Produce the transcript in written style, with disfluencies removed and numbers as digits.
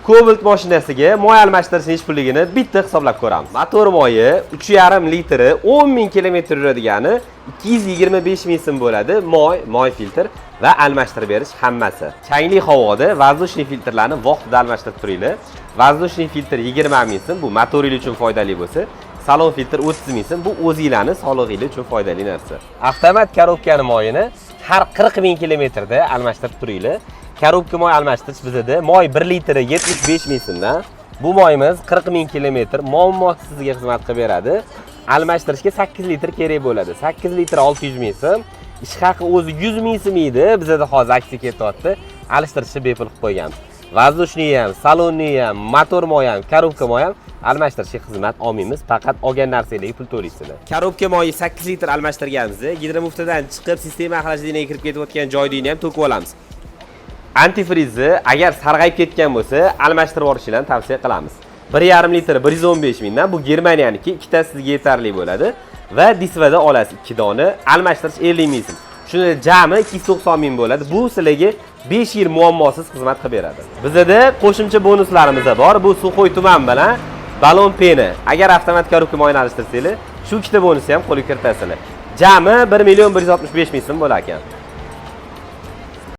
Cobalt mashinasiga moy almashtirishning ish pulligini bitta hisoblab ko'ramiz. Motor moyi 3,5 litri 10,000 kilometr yuradigani 225 ming so'm bo'ladi. Moy filtr va almashtirib berish hammasi. Changli havoda воздушный filtrlarni vaqtida almashtirib turinglar. Воздушный filtr 20 ming so'm, bu motoringiz uchun foydali bo'lsa, salon filtr 30 ming so'm, bu o'zingizlarning sog'lig'ingiz uchun foydali narsa. Avtomat korobkani moyini har 40 ming kilometrda almashtirib turinglar. Korobka moy almashtirish bizda moy 1 litri 75 ming so'mdan. Bu moyimiz 40 ming kilometr muammo sizga xizmat qilib beradi. Almashtirishga 8 litr kerak bo'ladi. 8 litr 600 ming so'm. Ish haqi o'zi 100 ming so'm edi. Bizda hozir aksi ketyapti. Alishtirishni bepul qilib qo'yganmiz. Воздушный ham, salonni ham, motor moy ham, korobka moy ham almashtirishga xizmat olmaymiz. Faqat olgan narsalarga pul to'laysizlar. Korobka moyi 8 litr almashtirganmiz. Gidromuftadan chiqib sistema xarajatiga kirib ketayotgan joyini ham to'kib olamiz. Antifrizni agar sarg'ayib ketgan bo'lsa, almashtirib olishinglarni tavsiya qilamiz. 1,5 litr 115 mingdan, bu Germaniyaniki, ikkitasi sizga yetarli bo'ladi va disvada olasiz 2 dona, almashtirish 50 ming so'm. Shuni jami 290 ming bo'ladi. Bu sizlarga 5 yil muammosiz xizmat qilib beradi. Bizda qo'shimcha bonuslarimiz bor. Bu Suxoy tuman bilan balon peni. Agar avtomat korobka moyini alishtirsanglar, shu ikkita bonusni ham qo'lga kiritasizlar. Jami 1,165 ming so'm bo'lar ekan.